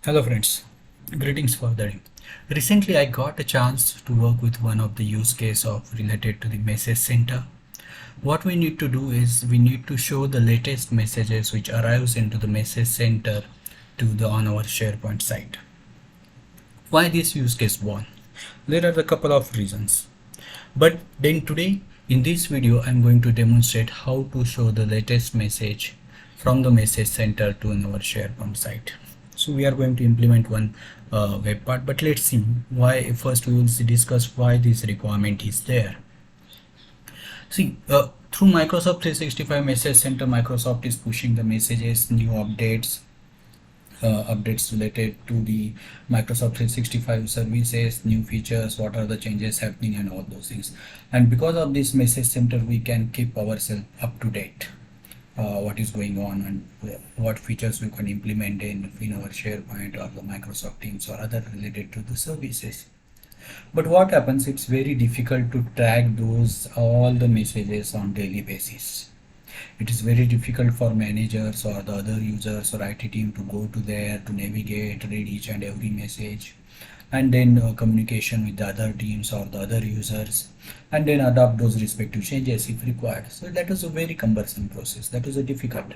Hello friends, greetings for the day. Recently I got a chance to work with one of the use case of related to the message center. What we need to do is we need to show the latest messages which arrives into the message center to the on our SharePoint site. Why this use case one? There are a couple of reasons. But then today in this video I'm going to demonstrate how to show the latest message from the message center to our SharePoint site. So we are going to implement one web part, but let's see why. First we will discuss why this requirement is there. See, through Microsoft 365 Message Center, Microsoft is pushing the messages, new updates, updates related to the Microsoft 365 services, new features, what are the changes happening and all those things. And because of this message center, we can keep ourselves up to date. What is going on and what features we can implement in our SharePoint or the Microsoft Teams or other related to the services. But what happens, it's very difficult to track those all the messages on daily basis. It is very difficult for managers or the other users or IT team to go to there to navigate, read each and every message, and then communication with the other teams or the other users, and then adopt those respective changes if required. So that is a very cumbersome process. That is a difficult.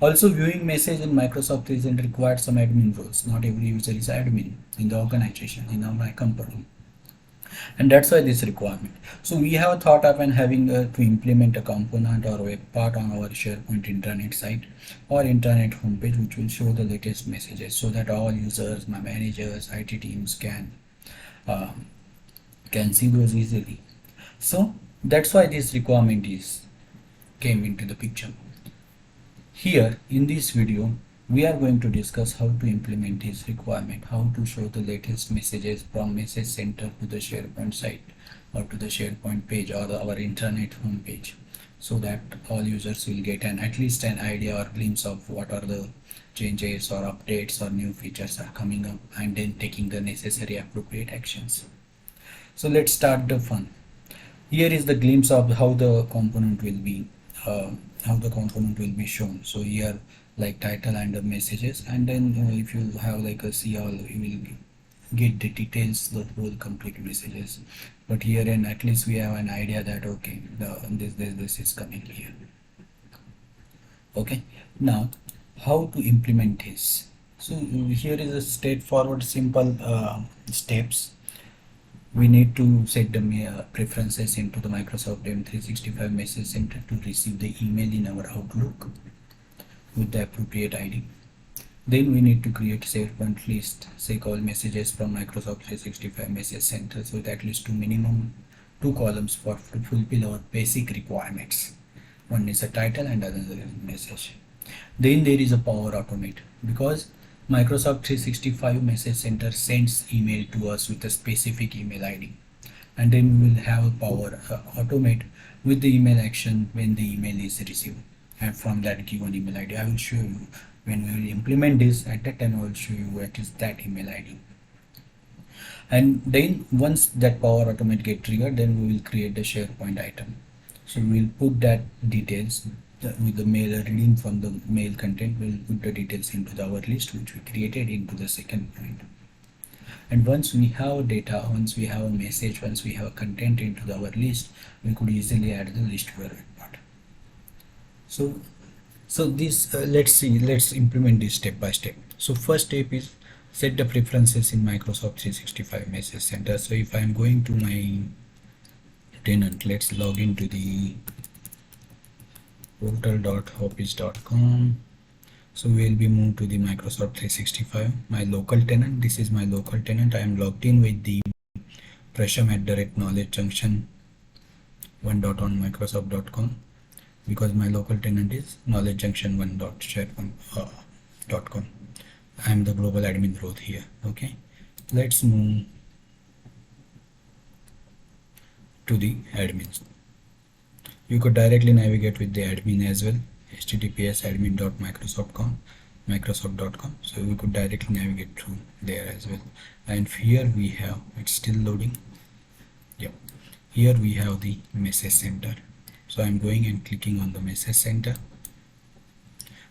Also, viewing message in Microsoft isn't required some admin roles. Not every user is admin in the organization, in my company, and that's why this requirement. So we have thought of and having to implement a component or web part on our SharePoint intranet site or intranet homepage, which will show the latest messages so that all users, my managers, IT teams uh, can see those easily. So that's why this requirement is came into the picture. Here in this video, we are going to discuss how to implement this requirement, how to show the latest messages from message center to the SharePoint site or to the SharePoint page or our intranet home page, so that all users will get at least an idea or glimpse of what are the changes or updates or new features are coming up, and then taking the necessary appropriate actions. So let's start the fun. Here is the glimpse of how the component will be uh, shown. So here, like title and the messages, and then if you have like a see all, you will get the details, the whole complete messages. But here, and at least we have an idea that okay, this is coming here. Okay, now how to implement this? So here is a straightforward simple steps. We need to set the preferences into the Microsoft M365 Message Center to receive the email in our Outlook with the appropriate ID. Then we need to create SharePoint list, say all messages from Microsoft 365 Message Center with at least minimum two columns for to fulfill our basic requirements. One is a title and another is a message. Then there is a PowerAutomate, because Microsoft 365 Message Center sends email to us with a specific email ID, and then we will have a PowerAutomate with the email action when the email is received, and from that given email ID. I will show you when we will implement this. At that time I will show you what is that email ID. And then once that PowerAutomate get triggered, then we will create the SharePoint item. So we will put that details with the mail reading from the mail content. We will put the details into our list which we created into the second point. And once we have data, once we have a message, once we have content into our list, we could easily add the list to our part. So this let's implement this step by step. So first step is set the preferences in Microsoft 365 Message Center. So if I'm going to my tenant, let's log into the portal.office.com. So we'll be moved to the Microsoft 365, my local tenant. This is my local tenant. I am logged in with the prasham@knowledge junction 1 on microsoft.com, because my local tenant is knowledge junction 1.sharepoint.com. I am the global admin role here. Okay, let's move to the admins. You could directly navigate with the admin as well, https admin.microsoft.com. So we could directly navigate through there as well. And here we have, it's still loading. Yep, here we have the message center. So I'm going and clicking on the message center.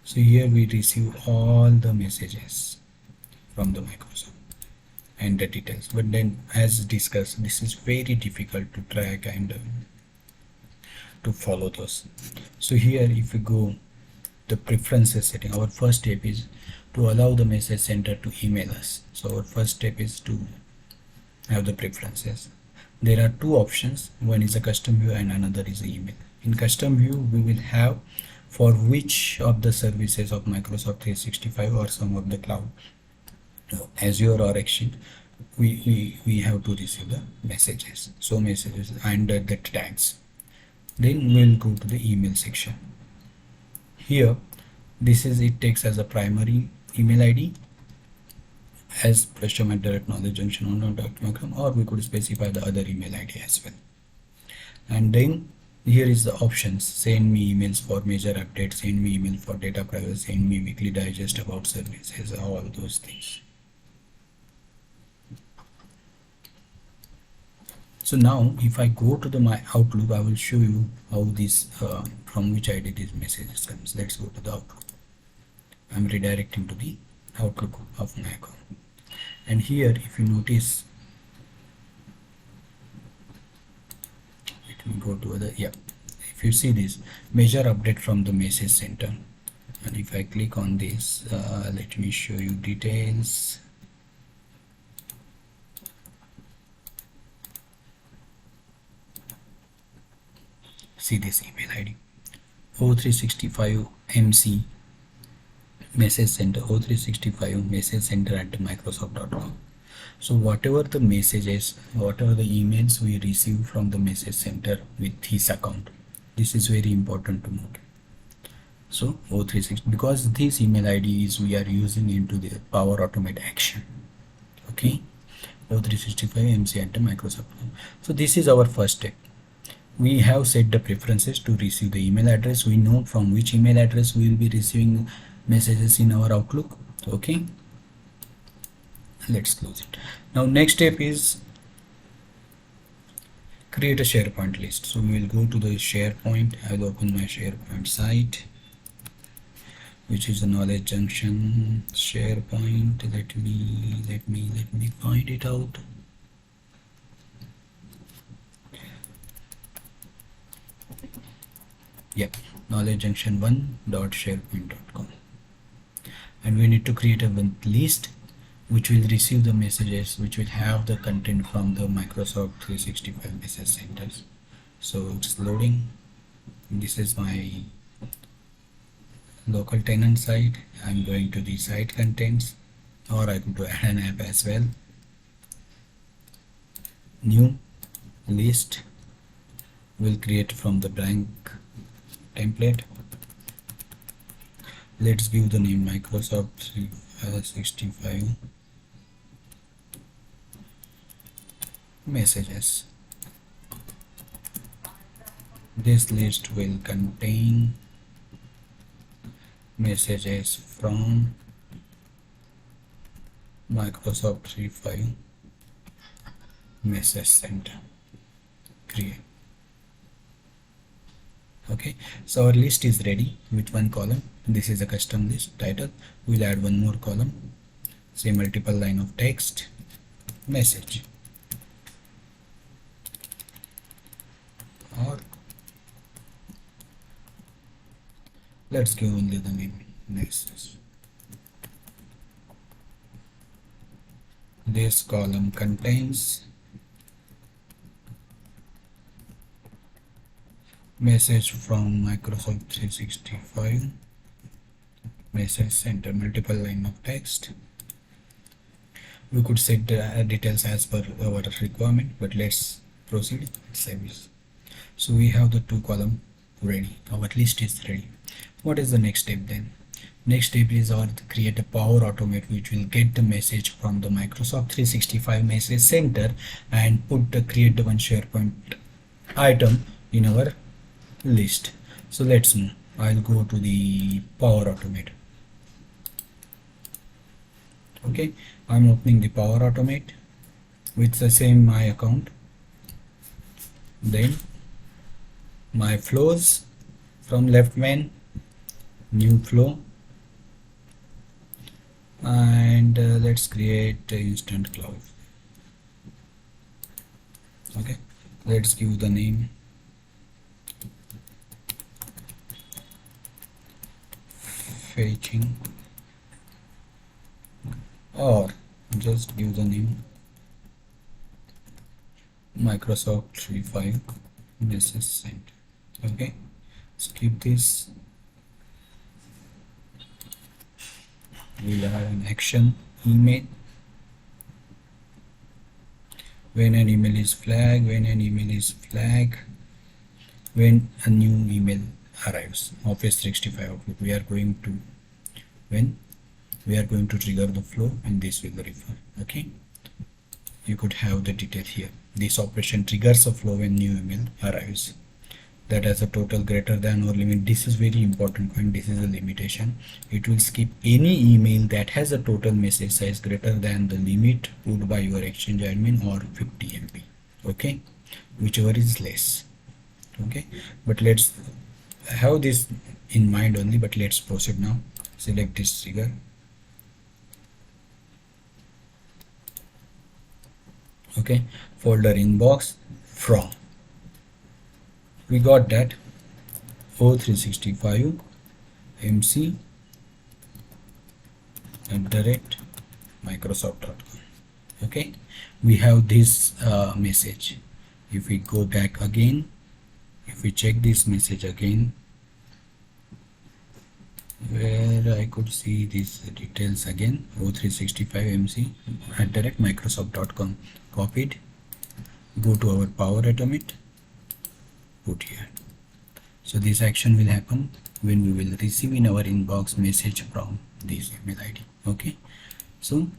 So here we receive all the messages from the Microsoft and the details. But then, as discussed, this is very difficult to track and to follow those. So here, if we go the preferences setting, our first step is to allow the message center to email us. So our first step is to have the preferences. There are two options, one is a custom view and another is email. In custom view, we will have for which of the services of Microsoft 365 or some of the cloud, Azure or Exchange, we have to receive the messages. So messages and the tags. Then we'll go to the email section. Here, this is it takes as a primary email ID as customer@knowledgejunction1.com, or we could specify the other email ID as well. And then here is the options: send me emails for major updates, send me email for data privacy, send me weekly digest about services, all those things. So now if I go to my Outlook, I will show you how this from which ID these messages comes. Let's go to the Outlook. I'm redirecting to the Outlook of my account. And here, if you notice, let me go to other, if you see this major update from the message center, and if I click on this, let me show you details. See this email ID, O365MC message center, O365 message center at Microsoft.com. So whatever the messages, whatever the emails we receive from the message center with his account, this is very important to note. So O360, because this email ID is we are using into the PowerAutomate action. Okay, O365MC at Microsoft. So this is our first step. We have set the preferences to receive the email address. We know from which email address we will be receiving messages in our Outlook. Okay, let's close it. Now next step is create a SharePoint list. So we will go to the SharePoint. I will open my SharePoint site, which is the Knowledge Junction SharePoint. Let me find it out. Yep, knowledgejunction1.sharepoint.com, and we need to create a list which will receive the messages, which will have the content from the Microsoft 365 message centers. So it's loading. This is my local tenant site. I'm going to the site contents, or I could add an app as well. New list will create from the blank template. Let's give the name Microsoft 365 messages. This list will contain messages from Microsoft 365 message center. Create. Okay, so our list is ready with one column. This is a custom list title. We'll add one more column, say multiple line of text, message, or let's give only the name message. This column contains message from Microsoft 365 message center, multiple line of text. We could set the details as per our requirement, but let's proceed. Save this. So we have the two column ready. Our list is ready. What is the next step then? Next step is our create a PowerAutomate, which will get the message from the Microsoft 365 message center and create the one SharePoint item in our list. So let's move. I'll go to the PowerAutomate. Okay, I'm opening the PowerAutomate with the same my account. Then my flows from left main, new flow, and let's create an instant cloud. Okay, let's give the name fetching, or just give the name Microsoft 365 Message Center. Okay, skip this. We'll have an action email. When an email is flagged, when a new email arrives, Office 365 Outlook, we are going to trigger the flow, and this will refer. Okay, you could have the detail here. This operation triggers a flow when new email arrives that has a total greater than or limit. This is very important point. This is a limitation. It will skip any email that has a total message size greater than the limit put by your Exchange admin or 50 MB. Okay, whichever is less. Okay, but let's have this in mind only. But let's proceed now. Select this trigger. Okay, folder inbox from, we got that O365 MC @Microsoft.com. Okay, we have this message. If we go back again, if we check this message again, where I could see these details again, O365 MC @Microsoft.com, copied, go to our PowerAutomate, put here. So this action will happen when we will receive in our inbox message from this email ID. Okay, so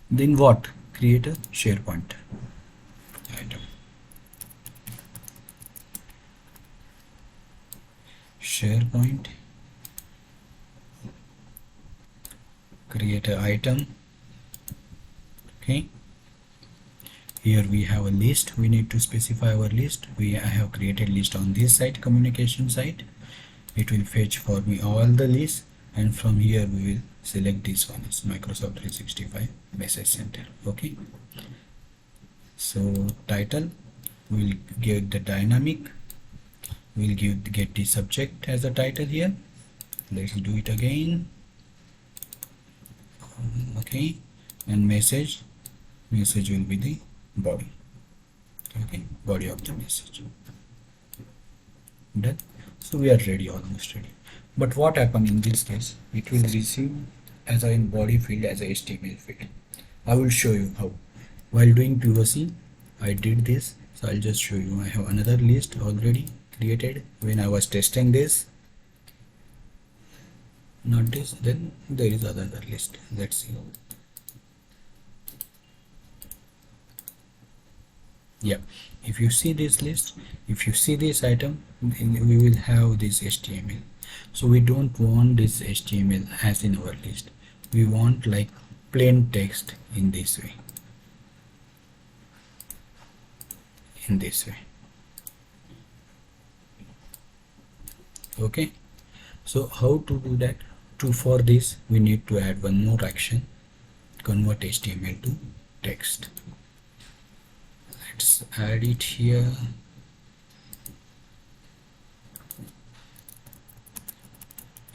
then what? Create a SharePoint item. SharePoint, create an item. Okay, here we have a list. We need to specify our list. I have created list on this site, communication site. It will fetch for me all the lists, and from here we will select this one is Microsoft 365 Message Center. Okay, so title, we'll give the dynamic, we'll get the subject as a title here. Let's do it again. Okay, and message will be the body. Okay, body of the message. Done. So we are ready, almost ready. But what happened in this case? It will receive as a body field as a HTML field. I will show you how. While doing POC, I did this. So I'll just show you. I have another list already created when I was testing this. Not this, then there is another list. Let's see. Yeah, if you see this list, if you see this item, we will have this HTML. So we don't want this HTML as in our list. We want like plain text in this way. Okay, so how to do that? For this we need to add one more action, convert HTML to text. Let's add it here.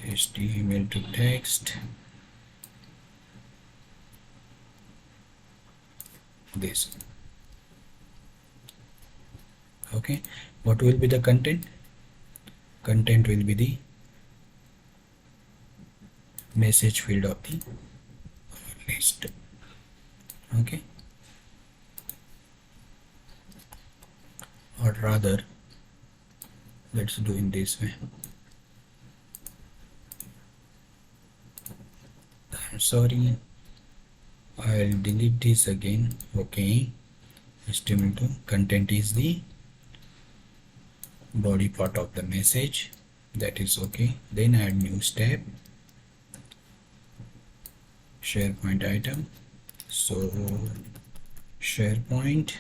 HTML to text. This. Okay, what will be the content? Content will be the message field of the list. Okay, or rather, let's do in this way. I'm sorry, I'll delete this again. Okay, HTML to content is the body part of the message. That is okay. Then add new step, SharePoint item. So SharePoint,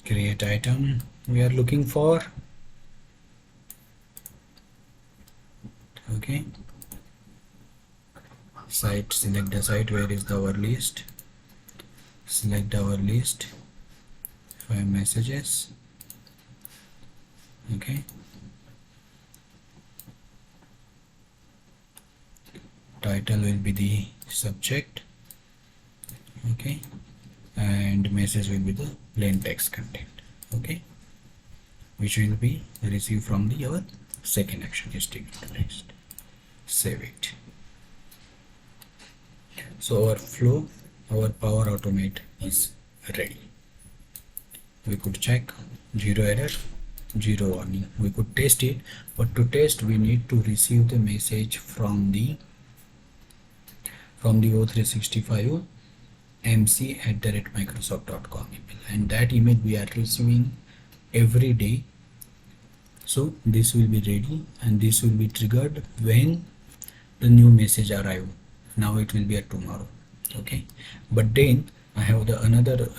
create item, we are looking for. Okay, site, select the site, where is our list, select our list, 5 messages. Okay, title will be the subject. Okay, and message will be the plain text content. Okay, which will be received from the our second action, HTML text. Save it. So our flow, our PowerAutomate is ready. We could check, 0 error, 0 warning. We could test it, but to test we need to receive the message from the O365 mc@microsoft.com email, and that email we are receiving every day. So this will be ready and this will be triggered when the new message arrive. Now it will be at tomorrow. Okay, but then I have the another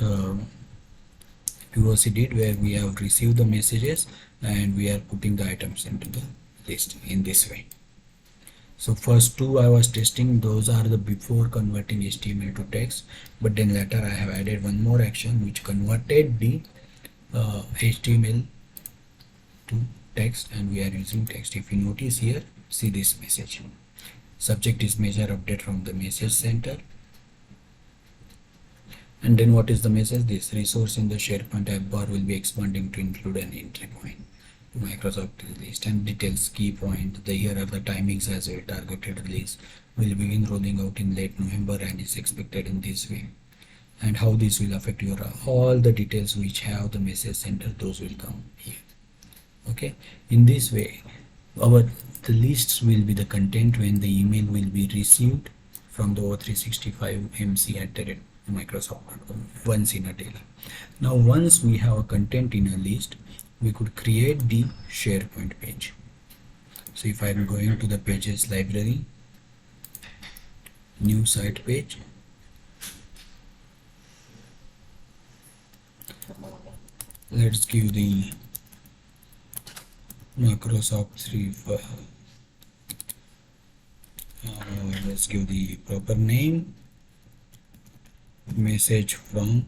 POC did where we have received the messages and we are putting the items into the list in this way. So first two I was testing, those are the before converting HTML to text, but then later I have added one more action which converted the HTML to text, and we are using text. If you notice here, see this message, subject is major update from the message center, and then what is the message? This resource in the SharePoint app bar will be expanding to include an entry point to Microsoft list and details key point. Here are the timings as well. Targeted release will begin rolling out in late November and is expected in this way. And how this will affect your all the details which have the message center, those will come here. Okay, in this way the lists will be the content when the email will be received from the O365 mc@microsoft.com once in a day. Now once we have a content in a list, we could create the SharePoint page. So if I am going to the pages library, new site page, let's give the Microsoft 3 let's give the proper name, message from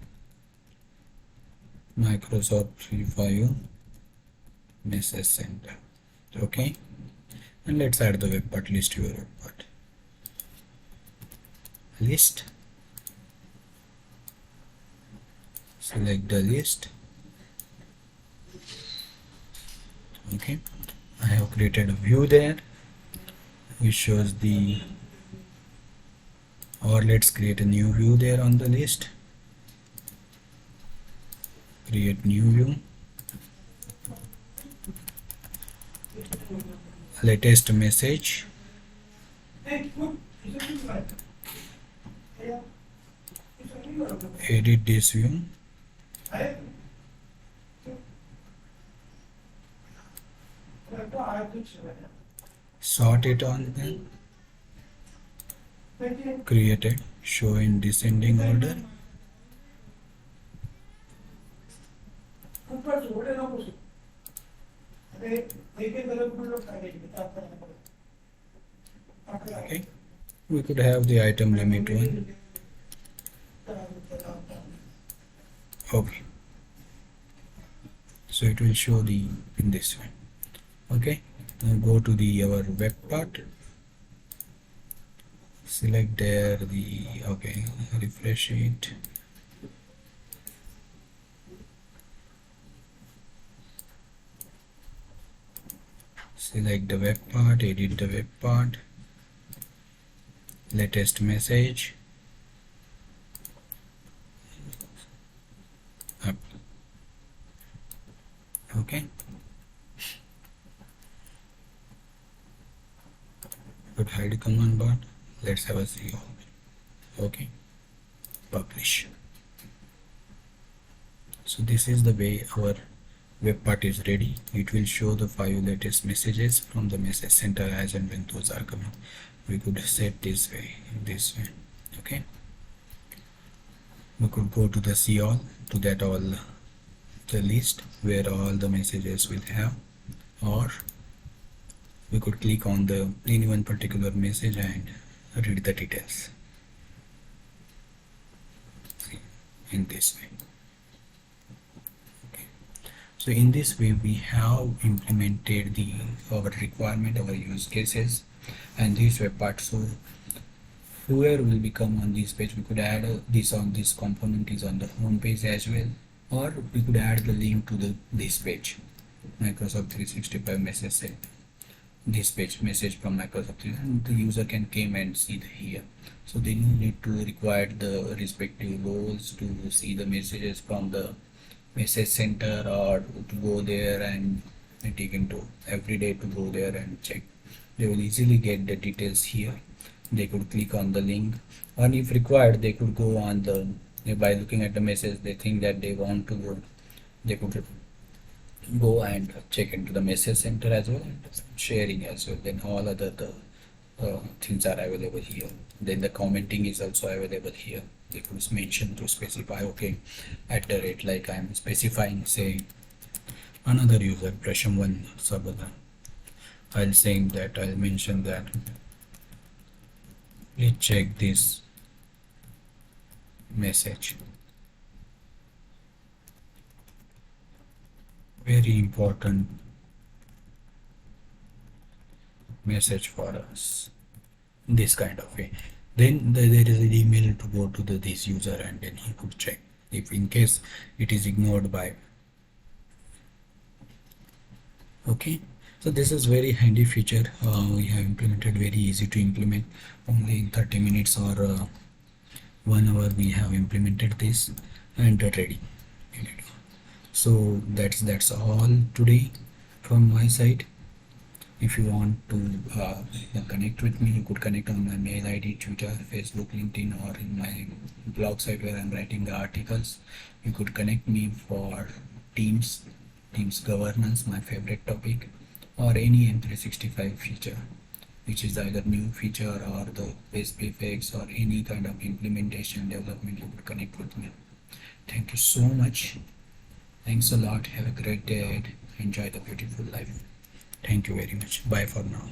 Microsoft 365 message center. Okay, and let's add the web part, list your web part, list, select the list. Okay, I have created a view there which shows the, or let's create a new view there on the list, create new view, latest message, edit this view, sort it on then, created, show in descending order, okay, we could have the item limit one. Okay, so it will show the in this way. Okay, now go to the our web part, select there the, okay, refresh it, select the web part, edit the web part, latest message, up. Okay, could hide command bar, let's have a see all. Okay, publish. So this is the way our web part is ready. It will show the 5 latest messages from the message center as and when those are coming. We could set this way, this way. Okay, we could go to the see all, to that all the list where all the messages will have, or we could click on the any one particular message and read the details. See, in this way. Okay. So in this way we have implemented the our requirement, our use cases, and this web part. So whoever will become on this page, we could add this on this component is on the home page as well, or we could add the link to the this page, Microsoft 365 message center. This page message from Microsoft, and the user can come and see the here. So they no need to require the respective roles to see the messages from the message center, or to go there and take into every day to go there and check. They will easily get the details here. They could click on the link, and if required they could go on the, by looking at the message they think that they want to go, they could go and check into the message center as well, and sharing as well. Then all other the things are available here. Then the commenting is also available here. They could mention to specify, okay, at the rate, like I'm specifying, say another user Prasham one Sabada, I'll saying that I'll mention that please check this message, very important message for us, this kind of way. Then there is an email to go to this user, and then he could check if in case it is ignored by. Okay, so this is very handy feature. We have implemented, very easy to implement, only in 30 minutes or 1 hour we have implemented this and ready. So that's all today from my side. If you want to connect with me, you could connect on my mail ID, Twitter, Facebook, LinkedIn, or in my blog site where I'm writing the articles. You could connect me for Teams governance, my favorite topic, or any M365 feature, which is either new feature or the best prefix or any kind of implementation development. You could connect with me. Thank you so much. Thanks a lot. Have a great day. Enjoy the beautiful life. Thank you very much. Bye for now.